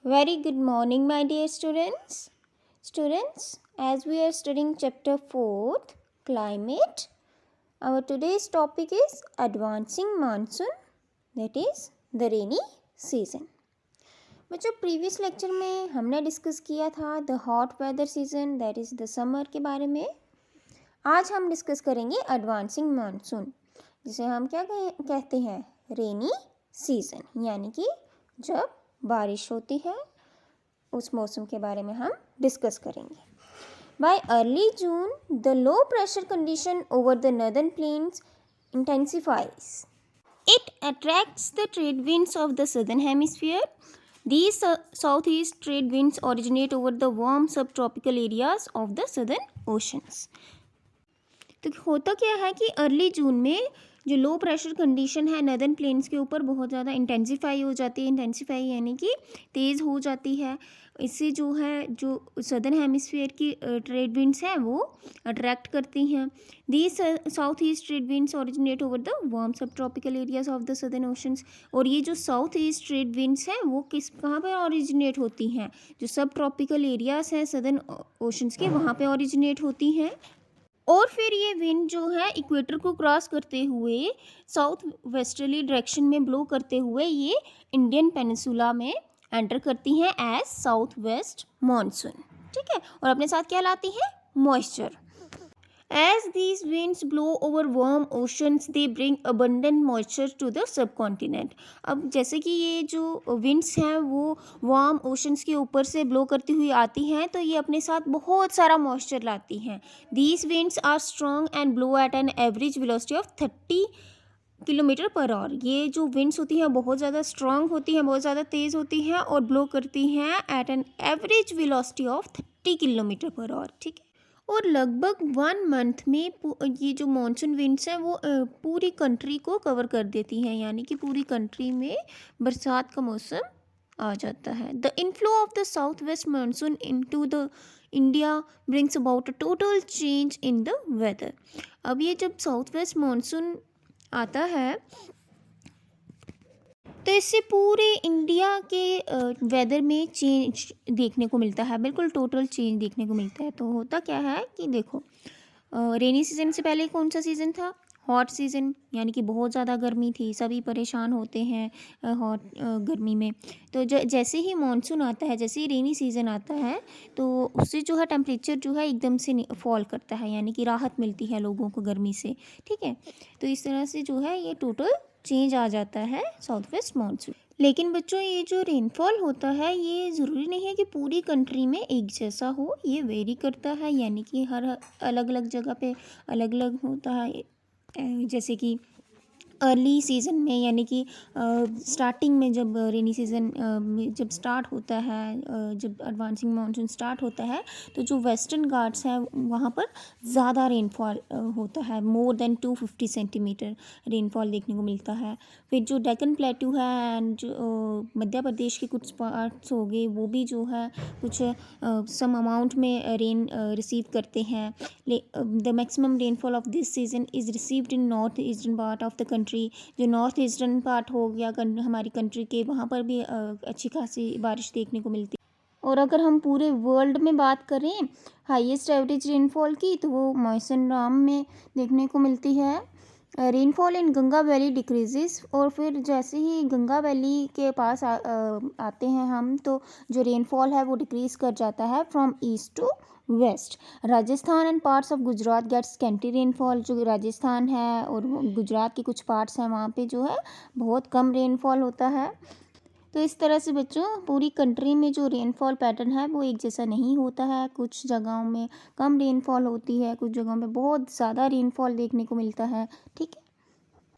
Very good morning, my dear students. Students, as we are studying chapter 4th, climate, our today's topic is advancing monsoon, that is the rainy season. बच्चों previous lecture में हमने discuss किया था the hot weather season, that is the summer के बारे में. आज हम डिस्कस करेंगे एडवांसिंग मानसून, जिसे हम क्या कहते हैं, रेनी सीजन, यानी कि जब बारिश होती है उस मौसम के बारे में हम डिस्कस करेंगे. Bye early June the low pressure condition over the northern plains intensifies. It attracts the trade winds of the southern hemisphere. These southeast trade winds originate over the warm subtropical areas of the southern oceans. तो होता क्या है कि early जून में जो low pressure condition है northern plains के ऊपर बहुत ज़्यादा इंटेंसिफाई हो जाती है. इंटेंसिफाई यानी कि तेज़ हो जाती है. इससे जो सदर्न हेमिस्फीयर की ट्रेड विंड्स हैं वो अट्रैक्ट करती हैं. These south east trade winds originate over the warm subtropical areas of the southern oceans. और ये जो साउथ ईस्ट ट्रेड विंड्स हैं वो कहाँ पर ओरिजिनेट होती हैं, जो सब ट्रॉपिकल एरियाज हैं सदर्न ओशंस के, वहाँ पे ओरिजिनेट होती हैं. और फिर ये विंड जो है इक्वेटर को क्रॉस करते हुए साउथ वेस्टर्ली डायरेक्शन में ब्लो करते हुए ये इंडियन पेनिनसुला में एंटर करती हैं एज साउथ वेस्ट मानसून. ठीक है, और अपने साथ क्या लाती हैं, moisture. As these winds blow over warm oceans, they bring abundant moisture to the subcontinent. अब जैसे कि ये जो winds हैं वो warm oceans के ऊपर से blow करती हुई आती हैं, तो ये अपने साथ बहुत सारा moisture लाती हैं. These winds are strong and blow at an average velocity of 30 kilometre per our. ये जो विंड्स होती हैं बहुत ज़्यादा स्ट्रॉन्ग होती हैं, बहुत ज़्यादा तेज़ होती हैं और ब्लो करती हैं at an average velocity of 30 kilometre per hour. ठीक है, और लगभग 1 मंथ में ये जो मानसून विंड्स हैं वो पूरी कंट्री को कवर कर देती हैं, यानी कि पूरी कंट्री में बरसात का मौसम आ जाता है. The inflow of the south west monsoon into the India brings about a total change in the weather. अब ये जब साउथ वेस्ट मानसून आता है तो इससे पूरे इंडिया के वेदर में चेंज देखने को मिलता है, बिल्कुल टोटल चेंज देखने को मिलता है. तो होता क्या है कि देखो, रेनी सीजन से पहले कौन सा सीज़न था, हॉट सीज़न, यानी कि बहुत ज़्यादा गर्मी थी, सभी परेशान होते हैं हॉट गर्मी में. तो जैसे ही मानसून आता है, जैसे ही रेनी सीज़न आता है, तो उससे जो है टेम्परेचर जो है एकदम से फॉल करता है, यानी कि राहत मिलती है लोगों को गर्मी से. ठीक है, तो इस तरह से जो है ये टोटल चेंज आ जाता है साउथ वेस्ट मानसून. लेकिन बच्चों ये जो रेनफॉल होता है ये ज़रूरी नहीं है कि पूरी कंट्री में एक जैसा हो, ये वेरी करता है, यानी कि हर अलग अलग जगह पे अलग अलग होता है. जैसे कि अर्ली सीज़न में, यानी कि स्टार्टिंग में जब रेनी सीज़न जब स्टार्ट होता है, जब एडवांसिंग मानसून स्टार्ट होता है, तो जो वेस्टर्न घाट्स हैं वहाँ पर ज़्यादा रेनफॉल होता है, मोर देन 250 सेंटीमीटर रेनफॉल देखने को मिलता है. फिर जो डेक्कन प्लेटू है एंड जो मध्य प्रदेश के कुछ पार्ट्स हो गए वो भी जो है कुछ सम अमाउंट में रेन रिसीव करते हैं. The maximum rainfall of this season is received in north eastern part of the country. जो नॉर्थ ईस्टर्न पार्ट हो गया हमारी कंट्री के, वहाँ पर भी अच्छी खासी बारिश देखने को मिलती है. और अगर हम पूरे वर्ल्ड में बात करें हाईएस्ट एवरेज रेनफॉल की, तो वो मौसम में देखने को मिलती है. Rainfall in Ganga valley decreases. और फिर जैसे ही गंगा वैली के पास आते हैं हम, तो जो रेनफॉल है वो डिक्रीज़ कर जाता है from east to west. Rajasthan and parts of Gujarat gets scanty rainfall. जो राजस्थान है और गुजरात के कुछ पार्ट्स हैं वहाँ पे जो है बहुत कम रेनफॉल होता है. तो इस तरह से बच्चों पूरी कंट्री में जो रेनफॉल पैटर्न है वो एक जैसा नहीं होता है. कुछ जगहों में कम रेनफॉल होती है, कुछ जगहों में बहुत ज़्यादा रेनफॉल देखने को मिलता है. ठीक है,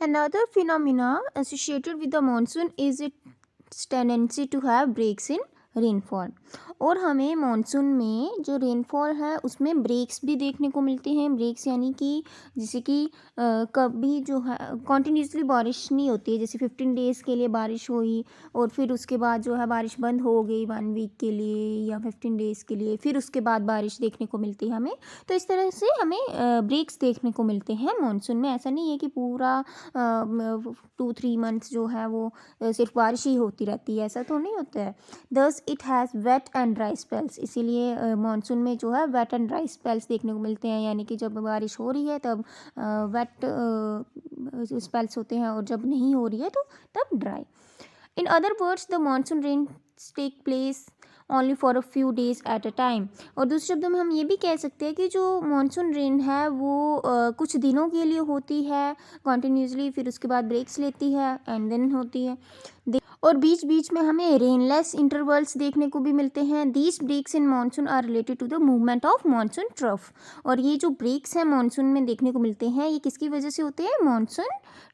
another phenomena associated with the monsoon is its tendency to have breaks in rainfall. और हमें मानसून में जो रेनफॉल है उसमें ब्रेक्स भी देखने को मिलते हैं. ब्रेक्स यानी कि जैसे कि कभी जो है कॉन्टीन्यूसली बारिश नहीं होती है, जैसे 15 डेज़ के लिए बारिश हुई और फिर उसके बाद जो है बारिश बंद हो गई 1 वीक के लिए या 15 डेज़ के लिए, फिर उसके बाद बारिश देखने को मिलती है हमें. तो इस तरह से हमें ब्रेक्स देखने को मिलते हैं मानसून में. ऐसा नहीं है कि पूरा 2-3 मंथ्स जो है वो सिर्फ बारिश ही होती रहती है, ऐसा तो नहीं होता है. दस because it has wait and dry spells, इसीलिए मानसून में जो है वेट एंड ड्राई स्पेल्स देखने को मिलते हैं, यानी कि जब बारिश हो रही है तब वेट स्पेल्स होते हैं और जब नहीं हो रही है तो तब dry. In other words the monsoon rain take place only for a few days at a time. और दूसरे शब्दों में हम ये भी कह सकते हैं कि जो मानसून रेन है वो कुछ दिनों के लिए होती है कॉन्टीन्यूसली, फिर उसके बाद ब्रेक्स लेती है एंड देन होती है, और बीच बीच में हमें रेनलेस इंटरवल्स देखने को भी मिलते हैं। These breaks in monsoon are related to the movement of monsoon trough. और ये जो ब्रेक्स हैं मानसून में देखने को मिलते हैं ये किसकी वजह से होते हैं? मानसून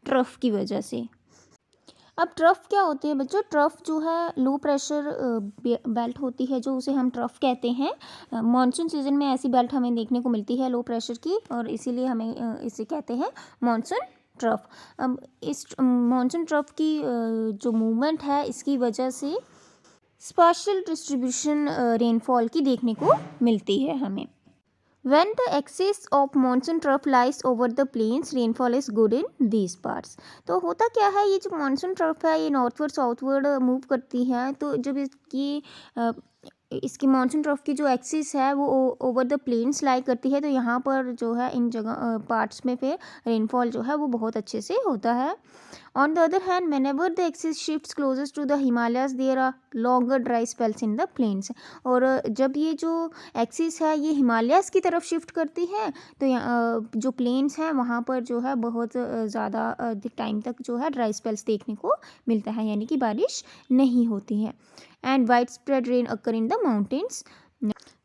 ट्रफ की वजह से। अब ट्रफ क्या होते हैं बच्चों? ट्रफ जो है लो प्रेशर बेल्ट होती है जो उसे हम ट्रफ कहते हैं। मानसून सीजन में ऐसी बेल्ट हमें देखने को मिलती है लो प्रेशर की, और इसीलिए हमें इसे कहते हैं मानसून ट्रफ। अब इस मानसून ट्रफ की जो मूवमेंट है इसकी वजह से स्पार्शियल डिस्ट्रीब्यूशन रेनफॉल की देखने को मिलती है हमें। When the axis of monsoon trough lies over the plains, rainfall is good in these parts। तो होता क्या है, ये जो मानसून ट्रफ है ये नॉर्थवर्ड साउथवर्ड मूव करती है, तो जब इसकी मानसून ट्रफ की जो एक्सिस है वो ओवर द प्लेन्स लाई करती है, तो यहाँ पर जो है इन जगह पार्ट्स में फिर रेनफॉल जो है वो बहुत अच्छे से होता है। On the other hand whenever the axis shifts closer to the Himalayas there are longer dry spells in the plains। और जब ये जो एक्सिस है ये हिमालयाज़ की तरफ शिफ्ट करती है तो जो प्लेन्स हैं वहाँ पर जो है बहुत ज़्यादा टाइम तक जो है ड्राई स्पेल्स देखने को मिलता है, यानी कि बारिश नहीं होती है। And wide spread rain occur in the mountains.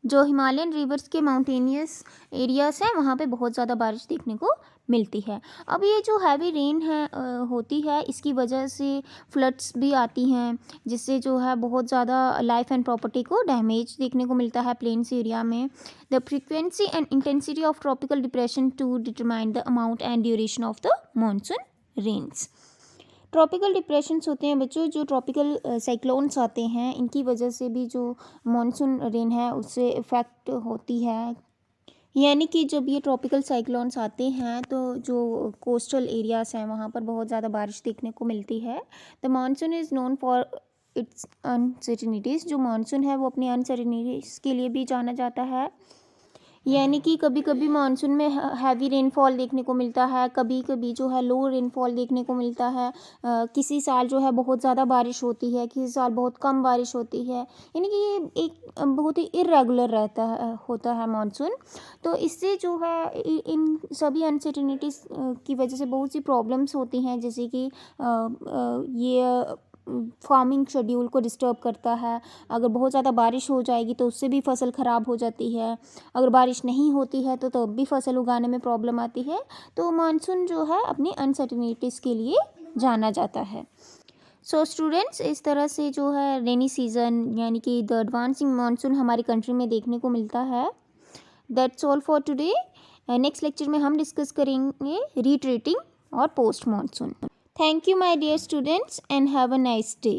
जो हिमालयन रिवर्स के माउंटेनियस एरियाज हैं वहाँ पे बहुत ज़्यादा बारिश देखने को मिलती है। अब ये जो हैवी रेन है होती है इसकी वजह से फ्लड्स भी आती हैं, जिससे जो है बहुत ज़्यादा लाइफ एंड प्रॉपर्टी को डैमेज देखने को मिलता है प्लेन्स एरिया में। The frequency and intensity of tropical depression to determine the amount and duration of the monsoon rains. Tropical depressions होते हैं बच्चों, जो ट्रॉपिकल साइक्लोन्स आते हैं इनकी वजह से भी जो मानसून रेन है उससे इफ़ेक्ट होती है, यानी कि जब ये ट्रॉपिकल साइक्लोन्स आते हैं तो जो कोस्टल एरियाज़ हैं वहाँ पर बहुत ज़्यादा बारिश देखने को मिलती है। The monsoon is known for its uncertainties. जो मानसून है वो अपनी अनसर्टिनिटीज़ के लिए भी जाना जाता है, यानी कि कभी कभी मानसून में हैवी रेनफॉल देखने को मिलता है, कभी कभी जो है लो रेनफॉल देखने को मिलता है। किसी साल जो है बहुत ज़्यादा बारिश होती है, किसी साल बहुत कम बारिश होती है, यानी कि ये एक बहुत ही इरेगुलर होता है मानसून। तो इससे जो है इन सभी अनसर्टेनिटीज़ की वजह से बहुत सी प्रॉब्लम्स होती हैं, जैसे कि ये फार्मिंग शेड्यूल को डिस्टर्ब करता है। अगर बहुत ज़्यादा बारिश हो जाएगी तो उससे भी फसल ख़राब हो जाती है, अगर बारिश नहीं होती है तो तब भी फसल उगाने में प्रॉब्लम आती है। तो मानसून जो है अपनी अनसर्टेनिटीज़ के लिए जाना जाता है। सो स्टूडेंट्स, इस तरह से जो है रेनी सीज़न यानी कि द एडवांसिंग मानसून हमारी कंट्री में देखने को मिलता है। That's all for today. Next lecture में हम डिस्कस करेंगे रीट्रेटिंग और post monsoon. Thank you my dear students and have a nice day.